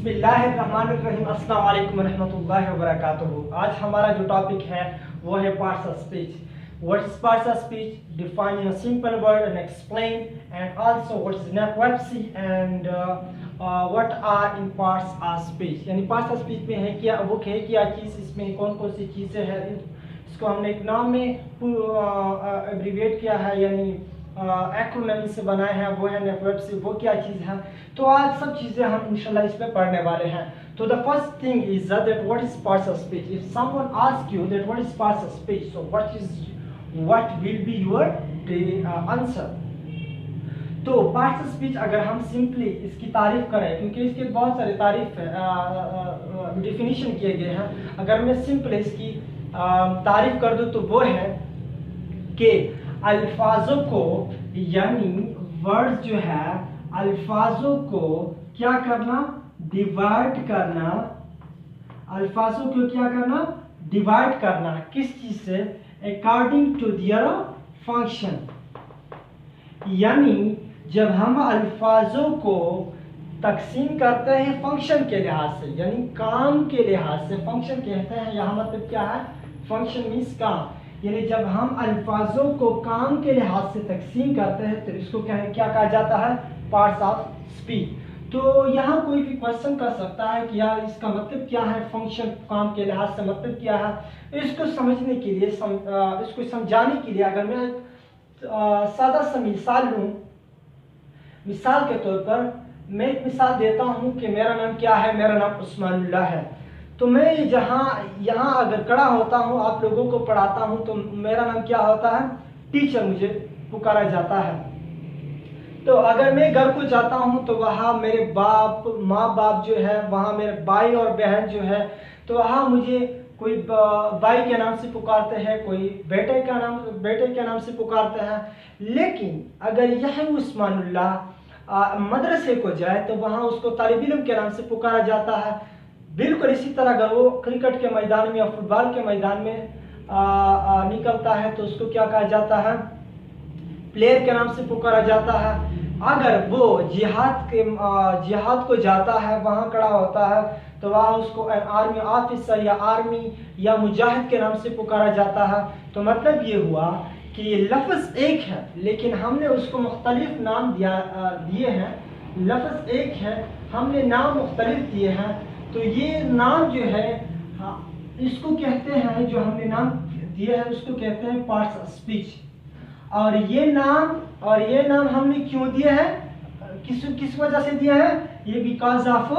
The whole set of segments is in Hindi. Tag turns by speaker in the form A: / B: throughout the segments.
A: बिस्मिल्लाहिर्रहमानिर्रहीम, अस्सलाम वालेकुम रहमतुल्लाहि व बरकातुहू। आज हमारा जो टॉपिक है वो है parts of speech. What is parts of speech, define in a simple word and explain, and also what is nepalepsy and what are in parts of speech. यानी पार्ट्स ऑफ स्पीच में है क्या, वो है क्या चीज़, इसमें कौन कौन सी चीज़ें हैं, इसको हमने एक नाम में एब्रीविएट किया है, यानी एक्रोनिम से बनाए हैं, वो है नेपलेप्सी, वो क्या चीज़ है। तो आज सब चीज़ें हम इंशाल्लाह इस पे पढ़ने वाले हैं। तो the first thing is that what is parts of speech. If someone ask you that what is parts of speech, so what will be your answer. तो पार्ट्स ऑफ स्पीच अगर हम सिंपली इसकी तारीफ करें, क्योंकि इसके बहुत सारे तारीफ डिफिनीशन किए गए हैं, अगर मैं सिंपल इसकी तारीफ कर दूं तो वो है कि अल्फाजों को, यानी वर्ड्स जो है, अल्फाजों को क्या करना, डिवाइड करना। अल्फाजों को क्या करना, डिवाइड करना। किस चीज से? According to their function. यानी जब हम अल्फाजों को तकसीम करते हैं फंक्शन के लिहाज से, यानी काम के लिहाज से, फंक्शन कहते हैं यहाँ मतलब क्या है, फंक्शन मीन्स काम। यानी जब हम अल्फाजों को काम के लिहाज से तकसीम करते हैं तो इसको क्या कहा जाता है, पार्ट्स ऑफ स्पीच। तो यहाँ कोई भी क्वेश्चन कर सकता है कि यार इसका मतलब क्या है, फंक्शन काम के लिहाज से मतलब क्या है। इसको समझने के लिए, इसको समझाने के लिए अगर मैं सादा सा मिसाल लूँ, मिसाल के तौर पर मैं एक मिसाल देता हूँ कि मेरा नाम क्या है, मेरा नाम उस्मानुल्लाह है। तो मैं यहाँ अगर खड़ा होता हूँ, आप लोगों को पढ़ाता हूँ, तो मेरा नाम क्या होता है, टीचर मुझे पुकारा जाता है। तो अगर मैं घर को जाता हूँ तो वहाँ मेरे माँ बाप जो है, वहाँ मेरे भाई और बहन जो है, तो वहाँ मुझे कोई भाई के नाम से पुकारते हैं, कोई बेटे के नाम से पुकारते हैं। लेकिन अगर यह उस्मानुल्लाह मदरसे को जाए तो वहाँ उसको तालिब इल्म के नाम से पुकारा जाता है। बिल्कुल इसी तरह अगर वो क्रिकेट के मैदान में या फुटबॉल के मैदान में निकलता है तो उसको क्या कहा जाता है, प्लेयर के नाम से पुकारा जाता है। अगर वो जिहाद को जाता है, वहाँ खड़ा होता है, तो वहाँ उसको आर्मी ऑफिसर या आर्मी या मुजाहिद के नाम से पुकारा जाता है। तो मतलब ये हुआ कि ये लफ्ज़ एक है लेकिन हमने उसको मुख्तलिफ नाम दिए हैं। लफ्ज़ एक है, हमने नाम मुख्तलिफ दिए हैं। तो ये नाम जो है, इसको कहते हैं, जो हमने नाम दिए हैं उसको कहते हैं पार्ट्स ऑफ स्पीच। और ये नाम हमने क्यों दिए हैं, किस वजह से दिया है, ये बिकॉज ऑफ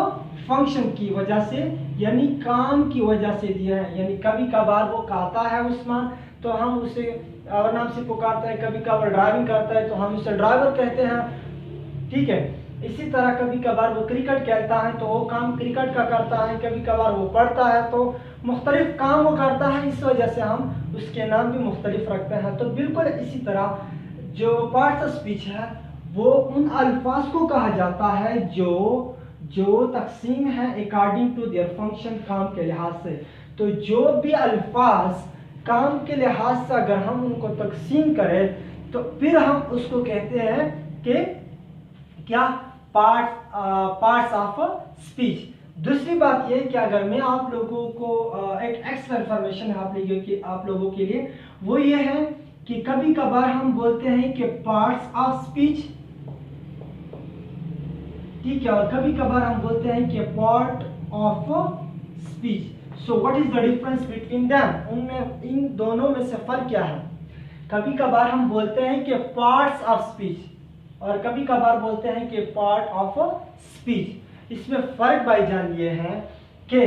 A: फंक्शन की वजह से, यानी काम की वजह से दिया है। यानी कभी कभार वो कहता है उस्मान, तो हम उसे और नाम से पुकारते हैं। कभी कभार ड्राइविंग करता है तो हम उसे ड्राइवर कहते हैं, ठीक है। इसी तरह कभी कभार वो क्रिकेट खेलता है तो वो काम क्रिकेट का करता है, कभी कभार वो पढ़ता है तो मुख्तलिफ काम वो करता है, इस वजह से हम उसके नाम भी मुख्तलिफ रखते हैं। तो बिल्कुल इसी तरह जो पार्ट्स ऑफ स्पीच है वो उन अल्फाज को कहा जाता है जो तकसीम है अकॉर्डिंग टू देयर फंक्शन, काम के लिहाज से। तो जो भी अल्फाज काम के लिहाज से अगर हम उनको तकसीम करें तो फिर हम उसको कहते हैं कि क्या, पार्ट्स ऑफ स्पीच। दूसरी बात यह कि अगर मैं आप लोगों को एक एक्स्ट्रा इंफॉर्मेशन आप लोगों के लिए, वो ये है कि कभी कभार हम बोलते हैं कि पार्ट्स ऑफ स्पीच, ठीक है, और कभी कभार हम बोलते हैं कि part of speech. So what is the difference between them, उनमें, इन दोनों में से फर्क क्या है। कभी कभार हम बोलते हैं कि पार्ट्स ऑफ स्पीच और कभी कभार बोलते हैं कि पार्ट ऑफ स्पीच। इसमें फर्क भाईजान ये है कि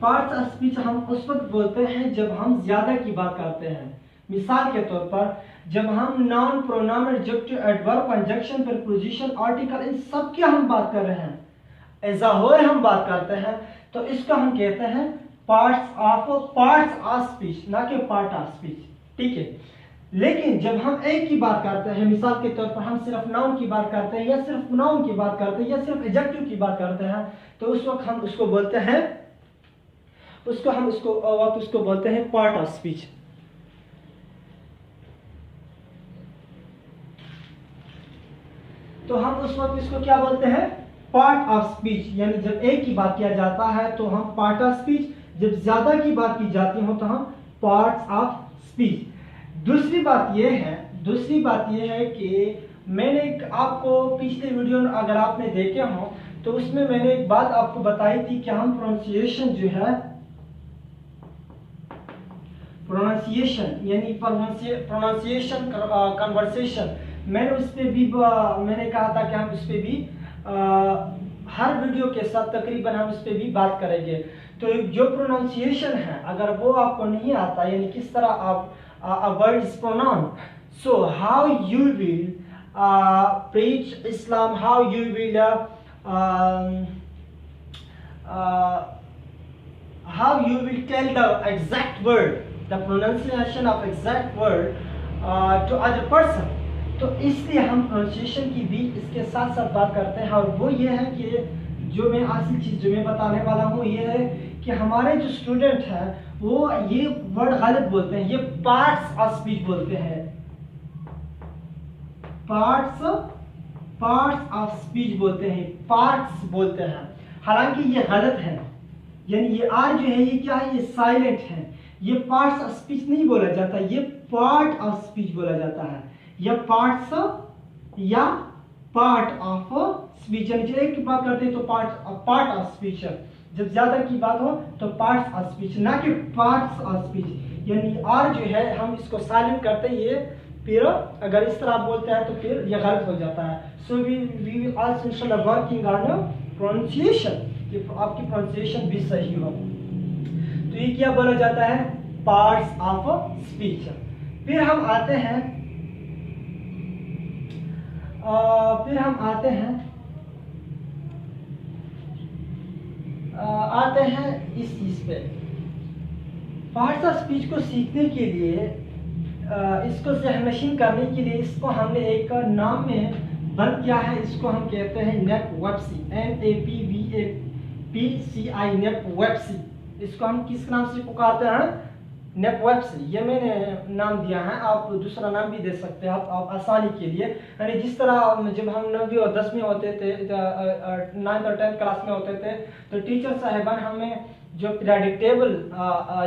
A: पार्ट्स ऑफ स्पीच हम उस वक्त बोलते हैं जब हम ज्यादा की बात करते हैं। मिसाल के तौर पर जब हम noun, pronoun, adjective, adverb, conjunction, preposition, article, इन सब की हम बात कर रहे हैं, एज अ होल हम बात करते हैं, तो इसको हम कहते हैं पार्ट्स ऑफ स्पीच, ना कि पार्ट ऑफ स्पीच, ठीक है। लेकिन जब हम एक की बात करते हैं, मिसाल के तौर पर हम सिर्फ नाउन की बात करते हैं या सिर्फ प्रोनाउन की बात करते हैं या सिर्फ एडजेक्टिव की बात करते हैं, तो उस वक्त हम उसको बोलते हैं, उसको बोलते हैं पार्ट ऑफ स्पीच। तो हम उस वक्त इसको क्या बोलते हैं, पार्ट ऑफ स्पीच, यानी जब एक की बात किया जाता है तो हम पार्ट ऑफ स्पीच, जब ज्यादा की बात की जाती हो तो हम पार्ट्स ऑफ स्पीच। दूसरी बात यह है कि मैंने आपको पिछले वीडियो अगर आपने देखे हो तो उसमें मैंने एक बात आपको बताई थी कि हम प्रोनाउंसिएशन जो है, प्रोनाउंसिएशन यानी प्रोनाउंसिएशन कन्वर्सेशन, मैंने उस पर भी मैंने कहा था कि हम उस पर भी हर वीडियो के साथ तकरीबन हम उस पर भी बात करेंगे। तो जो प्रोनाउंसिएशन है अगर वो आपको नहीं आता, यानी किस तरह आप word is pronounce, so how you will preach Islam, how you will how you will tell the exact word, the pronunciation of exact word to other person। तो इसलिए हम प्रोनाउंसिएशन की भी इसके साथ साथ बात करते हैं। और वो ये है कि जो मैं असली चीज़ जो मैं बताने वाला हूँ ये है कि हमारे जो स्टूडेंट हैं वो ये वर्ड गलत बोलते हैं, ये पार्ट्स ऑफ स्पीच बोलते हैं, पार्ट्स ऑफ स्पीच बोलते हैं, पार्ट्स बोलते हैं, हालांकि ये गलत है। यानी ये आर जो है ये क्या है, ये साइलेंट है, ये पार्ट्स ऑफ स्पीच नहीं बोला जाता, ये पार्ट ऑफ स्पीच बोला जाता है, या पार्ट्स या पार्ट ऑफ स्पीच। यानी एक की बात करते हैं तो पार्ट ऑफ स्पीच, जब ज्यादा की बात हो तो पार्ट्स ऑफ स्पीच, ना कि पार्ट्स ऑफ स्पीच। यानी आर जो है हम इसको साइलेंट करते हैं, ये फिर अगर इस तरह बोलते हैं तो फिर ये गलत हो जाता है। सो वी आल्सो इंशाल्लाह वर्किंग ऑन प्रोनाउंसिएशन, कि आपकी प्रोनाउंसिएशन भी सही हो। तो ये क्या बोला जाता है, पार्ट्स ऑफ स्पीच। फिर हम आते हैं इस चीज पे। पार्ट्स ऑफ स्पीच को सीखने के लिए, इसको सहनशीन करने के लिए इसको हमने एक नाम में बंद किया है, इसको हम कहते हैं नेपवेप्सी, NAPVAPCI, नेपवेप्सी। इसको हम किस नाम से पुकारते हैं, नेपवेप्सी। ये मैंने नाम दिया है, आप दूसरा नाम भी दे सकते हैं आप आसानी के लिए। यानी जिस तरह जब हम 9वीं और 10वीं होते थे, 9th और 10th क्लास में होते थे, तो टीचर साहिबान हमें जो पीरियडिक टेबल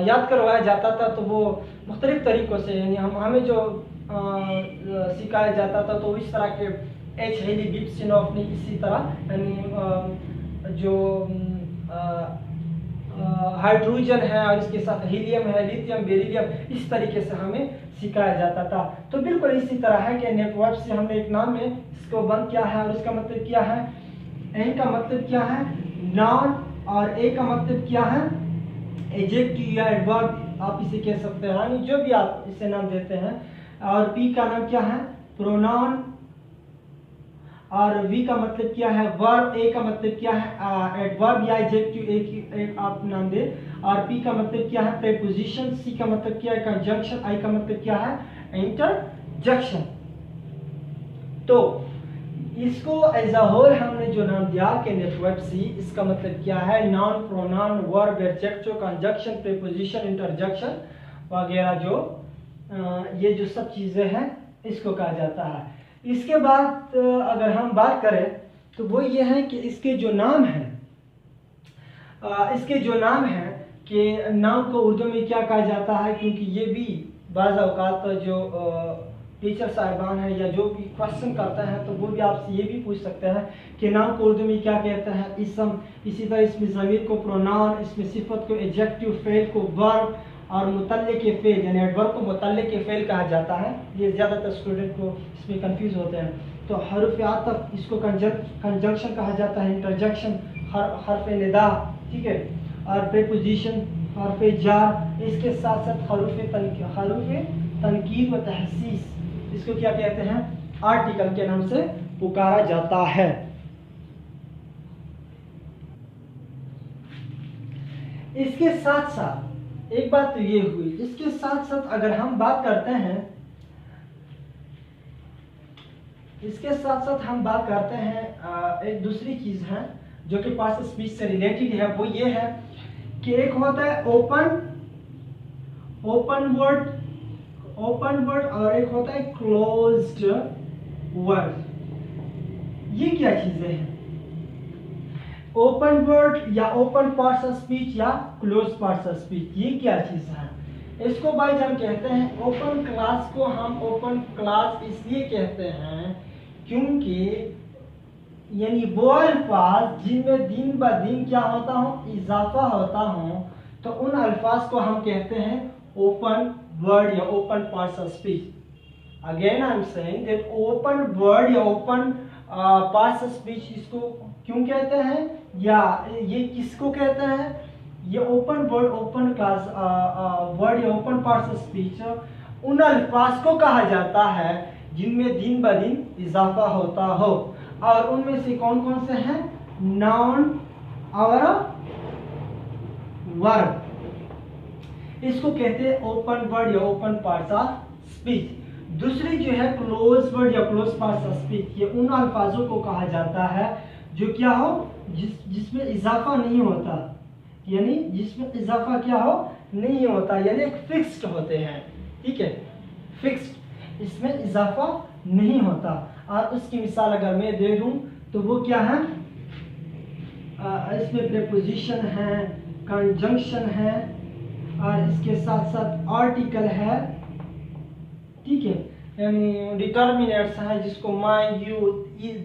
A: याद करवाया जाता था तो वो मुख्तलिफ तरीक़ों से, यानी हमें जो सिखाया जाता था तो इस तरह के एच हेली गिब्स सिनोफनी, इसी तरह यानी जो हाइड्रोजन है और इसके साथ हीलियम है, लिथियम, बेरिलियम, इस तरीके से हमें सिखाया जाता था। तो बिल्कुल इसी तरह है कि नेपवेप्सी से हमने एक नाम में इसको बंद किया है। और इसका मतलब क्या है, एन का मतलब क्या है, नाउन, और ए का मतलब क्या है, एडजेक्टिव या एडवर्ब आप इसे कह सकते हैं, यानी जो भी आप इसे नाम देते हैं। और पी का नाम क्या है, प्रोनाउन, और वी का मतलब क्या है, वर्ब, ए का मतलब क्या है, एडवर्ब या एडजेक्टिव, एक आप नाम दे। और पी का मतलब क्या है, प्रीपोजिशन, सी का मतलब क्या है, कंजंक्शन, आई का मतलब क्या है, इंटरजेक्शन। तो इसको एज अ होल हमने जो नाम दिया कि नेपवेप्सी, इसका मतलब क्या है, noun, pronoun, verb, adjective, conjunction, preposition, interjection वगैरह, जो ये जो सब चीज़ें हैं इसको कहा जाता है। इसके बाद अगर हम बात करें तो वो ये है कि इसके जो नाम है कि नाम को उर्दू में क्या कहा जाता है, क्योंकि ये भी बाज़ औक़ात जो टीचर साहिबान है या जो भी क्वेश्चन करता है तो वो भी आपसे ये भी पूछ सकते हैं कि नाम को उर्दू में क्या कहते हैं, इसम, इसी तरह इसमें ज़मीर को प्रोनाउन, इसमें सिफत को एडजेक्टिव, फेल को वर्ब, और मुतल्ले के फेल यानी एडवर्ब को मुतल्ले के फेल कहा जाता है। ये ज़्यादातर स्टूडेंट को इसमें कंफ्यूज होते हैं। तो हरफ आतफ, इसको कंजंक्शन कहा जाता है, इंटरजेक्शन, हरफ निदा, ठीक है, और प्रीपोजिशन, हरफ जार, इसके साथ साथ हरफ तनकीद व तहसीस, इसको क्या कहते हैं, आर्टिकल के नाम से पुकारा जाता है। इसके साथ साथ एक बात तो ये हुई, इसके साथ साथ अगर हम बात करते हैं, एक दूसरी चीज है जो कि पार्ट्स ऑफ स्पीच से रिलेटेड है। वो ये है कि एक होता है ओपन वर्ड और एक होता है क्लोज्ड वर्ड। ये क्या चीजें हैं? ओपन वर्ड या ओपन पार्ट्स ऑफ स्पीच या क्लोज पार्ट्स ऑफ स्पीच, ये क्या चीज़ है? इसको भाई हम कहते हैं ओपन क्लास को हम ओपन क्लास इसलिए कहते हैं क्योंकि यानी वो अल्फाज जिनमें दिन ब दिन क्या होता हो, इजाफा होता हो, तो उन अल्फाज को हम कहते हैं ओपन वर्ड या open parts of speech. Again I am saying that open word या ओपन पार्ट्स ऑफ स्पीच इसको क्यों कहते हैं या ये किसको कहते हैं? ये open word open class word या ओपन पार्ट्स ऑफ स्पीच उन अल्फाज को कहा जाता है जिनमें दिन ब दिन इजाफा होता हो, और उनमें से कौन कौन से हैं? नाउन और वर्ब। इसको कहते हैं ओपन वर्ड या ओपन पार्ट्स ऑफ स्पीच। दूसरी जो है क्लोज वर्ड या क्लोज पार्ट्स ऑफ स्पीच, ये उन अल्फाजों को कहा जाता है जो क्या हो, जिसमें इजाफा नहीं होता, यानी जिसमें इजाफा क्या हो, नहीं होता, यानी एक फिक्स्ड होते हैं। ठीक है, फिक्स्ड, इसमें इजाफा नहीं होता। और उसकी मिसाल अगर मैं दे दूं तो वो क्या है? इसमें प्रीपोजिशन है, कंजंक्शन है, और इसके साथ साथ आर्टिकल है। ठीक है, यानी डिटर्मिनेट्स हैं जिसको माई, यू,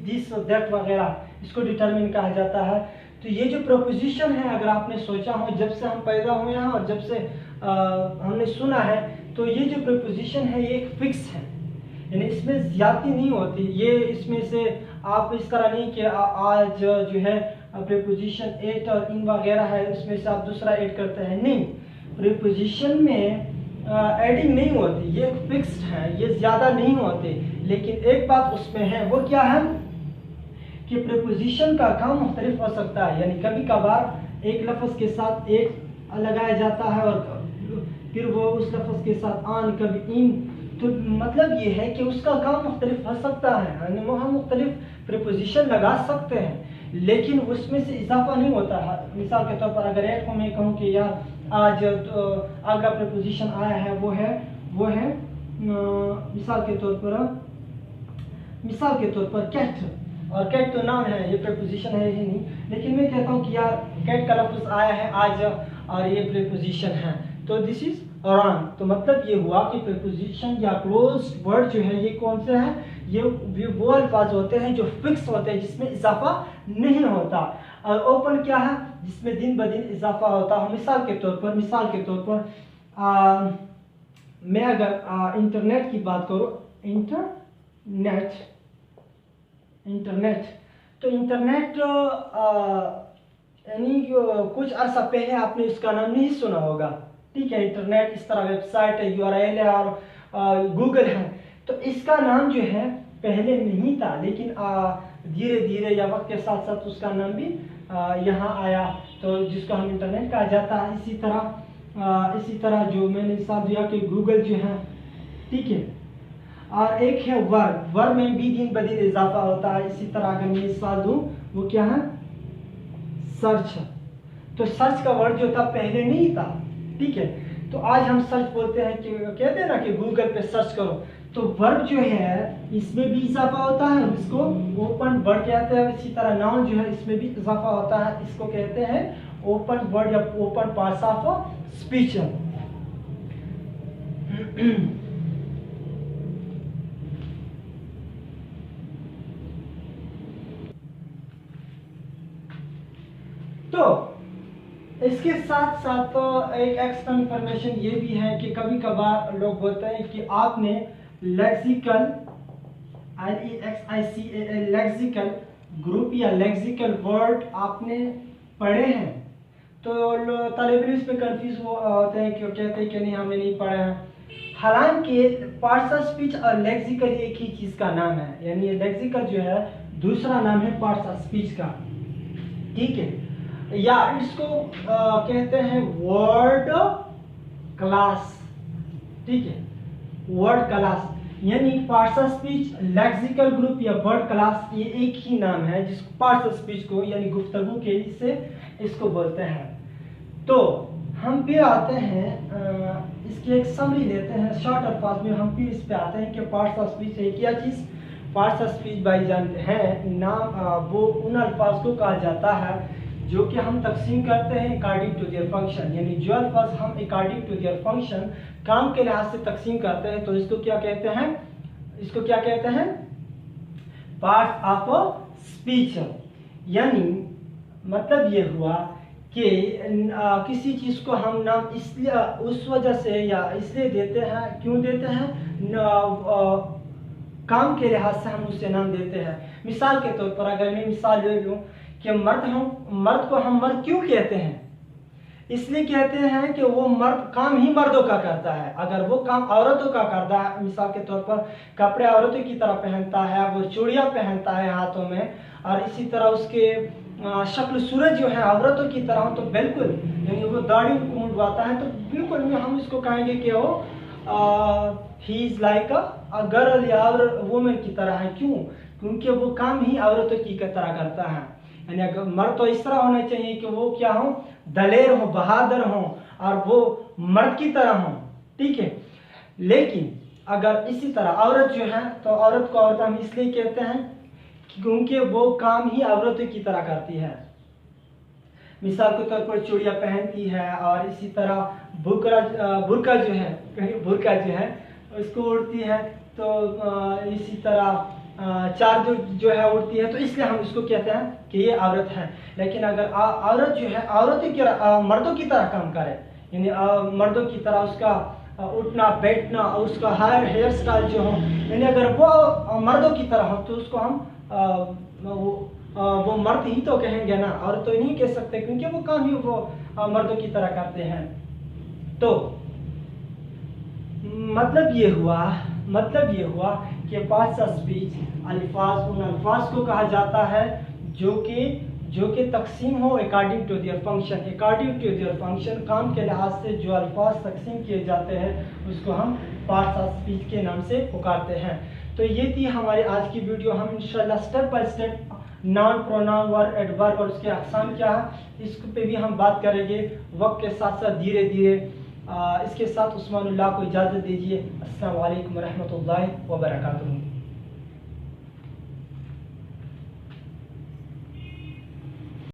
A: दिस, दैट वगैरह, इसको डिटर्मिन कहा जाता है। तो ये जो प्रोपोजिशन है, अगर आपने सोचा हो जब से हम पैदा हुए हैं और जब से हमने सुना है, तो ये जो प्रोपोजिशन है ये एक फिक्स है, यानी इसमें ज्यादती नहीं होती। ये इसमें से आप इस तरह नहीं कि आज जो है प्रीपोजिशन एट और इन वगैरह है, उसमें से आप दूसरा ऐड करते हैं, नहीं। प्रीपोजिशन में एडिंग नहीं होती, ये फिक्स्ड है, ये ज्यादा नहीं होते। लेकिन एक बात उसमें है, वो क्या है कि प्रीपोजिशन का काम मुख्तलिफ हो सकता है, यानी कभी कभार एक लफ्ज़ के साथ एक लगाया जाता है और फिर वो उस लफ्ज़ के साथ आन, कभी इन। तो मतलब ये है कि उसका काम मुख्तलिफ हो सकता है, यानी हम मुख्तलिफ प्रीपोजिशन लगा सकते हैं, लेकिन उसमें से इजाफा नहीं होता है। मिसाल के तौर पर अगर एक को मैं कहूँ कि यार आज अगला प्रीपोजिशन आया है, वो है मिसाल के तौर पर कैट, और कैट तो नाउन है, ये प्रीपोजिशन है ही नहीं, लेकिन मैं कहता हूँ कि यार कैट का लफ्ज़ आया है आज और ये प्रीपोजिशन है, तो दिस इज रॉन्ग। तो मतलब ये हुआ कि प्रीपोजिशन या क्लोज वर्ड जो है ये कौन से हैं? ये वो अल्फाज होते हैं जो फिक्स होते हैं, जिसमें इजाफा नहीं होता। और ओपन क्या है? जिसमें दिन ब दिन इजाफा होता है। मिसाल के तौर पर मैं अगर इंटरनेट की बात करूँ, इंटरनेट, तो इंटरनेट यानी कुछ अर्सा पहले आपने इसका नाम नहीं सुना होगा। ठीक है, इंटरनेट इस तरह वेबसाइट है, यूआरएल है और गूगल है, तो इसका नाम जो है पहले नहीं था, लेकिन धीरे धीरे या वक्त के साथ साथ उसका नाम भी यहाँ आया, तो जिसको हम इंटरनेट कहा जाता है। इसी तरह जो मैंने हिसाब दिया कि गूगल जो है, ठीक है। और एक है वर्ब में भी दिन ब दिन इजाफा होता है। इसी तरह अगर मैं मिसाल दूँ, वो क्या है? सर्च। तो सर्च का वर्ड जो था पहले नहीं था, ठीक है, तो आज हम सर्च बोलते हैं कि कहते हैं ना कि गूगल पे सर्च करो, तो वर्ब जो है इसमें भी इजाफा होता है, इसको ओपन वर्ड कहते हैं। इसी तरह नाउन जो है इसमें भी इजाफा होता है, इसको कहते हैं ओपन वर्ड या ओपन पार्ट्स ऑफ स्पीच। तो इसके साथ साथ एक एक्स्ट्रा इंफॉर्मेशन ये भी है कि कभी कभार लोग बोलते हैं कि आपने लेक्सिकल लेक्सिकल ग्रुप या लेक्सिकल वर्ड आपने पढ़े हैं, तो तालिब इल्म इसमें कंफ्यूज होते हैं कि कहते हैं कि नहीं हमने नहीं पढ़ा है। हालांकि पार्ट्स ऑफ स्पीच और लेक्सिकल एक ही चीज़ का नाम है, यानी लेक्सिकल जो है दूसरा नाम है पार्ट्स ऑफ स्पीच का, ठीक है। या इसको कहते हैं वर्ड क्लास, ठीक है, वर्ड क्लास, यानी parts of speech, lexical group या वर्ड क्लास, ये एक ही नाम है जिसको पार्ट्स ऑफ स्पीच को यानी गुफ्तगू के से इसको बोलते हैं। तो हम फिर आते हैं इसकी एक समरी लेते हैं शॉर्ट अल्फाज में। हम फिर इस पे आते हैं कि पार्ट्स ऑफ स्पीच है क्या चीज़। पार्ट्स ऑफ स्पीच भाई जानते हैं नाम वो उन अल्फाज को कहा जाता है जो कि हम तकसीम करते हैं अकॉर्डिंग टू देयर फंक्शन, यानी जो अल्फाज हम अकॉर्डिंग टू देयर फंक्शन काम के लिहाज से तकसीम करते हैं तो इसको क्या कहते हैं, इसको क्या कहते हैं, पार्ट्स ऑफ स्पीच। यानी मतलब ये हुआ कि किसी चीज को हम नाम इसलिए उस वजह से या इसलिए देते हैं, क्यों देते हैं, काम के लिहाज से हम उससे नाम देते हैं। मिसाल के तौर पर अगर मैं मिसाल ले लूं कि मर्द को हम मर्द क्यों कहते हैं, इसलिए कहते हैं कि वो मर्द काम ही मर्दों का करता है। अगर वो काम औरतों का करता है, मिसाल के तौर पर कपड़े औरतों की तरह पहनता है, वो चूड़ियां पहनता है हाथों में, और इसी तरह उसके शक्ल सूरज जो है औरतों की तरह, तो बिल्कुल यानी वो दाढ़ी को मुंडवाता है तो बिल्कुल हम इसको कहेंगे कि वो he is like a girl या वुमेन की तरह है। क्यों? क्योंकि वो काम ही औरतों की तरह करता है। यानी अगर मर्द तो इस तरह होना चाहिए कि वो क्या हो, दलेर हो, बहादुर हो, और वो मर्द की तरह हो, ठीक है। लेकिन अगर इसी तरह औरत जो है, तो औरत को औरत हम इसलिए कहते हैं क्योंकि वो काम ही औरतों की तरह करती है। मिसाल के तौर पर चूड़ियां पहनती है, और इसी तरह बुर्का जो है उसको उड़ती है, तो इसी तरह चार जो है उड़ती है, तो इसलिए हम इसको कहते हैं कि ये औरत है। लेकिन अगर औरत जो है औरतों की मर्दों की तरह काम करे, यानी मर्दों की तरह उसका उठना बैठना और उसका हेयर स्टाइल जो हो, यानी अगर वो मर्दों की तरह हो तो उसको हम वो मर्द ही तो कहेंगे ना, और तो नहीं कह सकते क्योंकि वो काम ही वो मर्दों की तरह करते हैं। तो मतलब ये हुआ कि पार्ट्स ऑफ स्पीच अल्फाज उन अल्फाज को कहा जाता है जो कि तकसीम हो according to their function. According to their function काम के लिहाज से जो अल्फाज तकसीम किए जाते हैं उसको हम पार्ट्स ऑफ स्पीच के नाम से पुकारते हैं। तो ये थी हमारी आज की वीडियो। हम इंशाल्लाह step by step noun, pronoun, verb, adverb और उसके अक़साम क्या है इस पे भी हम बात करेंगे वक्त के साथ साथ धीरे धीरे। इसके साथ उस्मानुल्लाह को इजाज़त दीजिए। अस्सलामु अलैकुम रहमतुल्लाहि व बरकातुहू।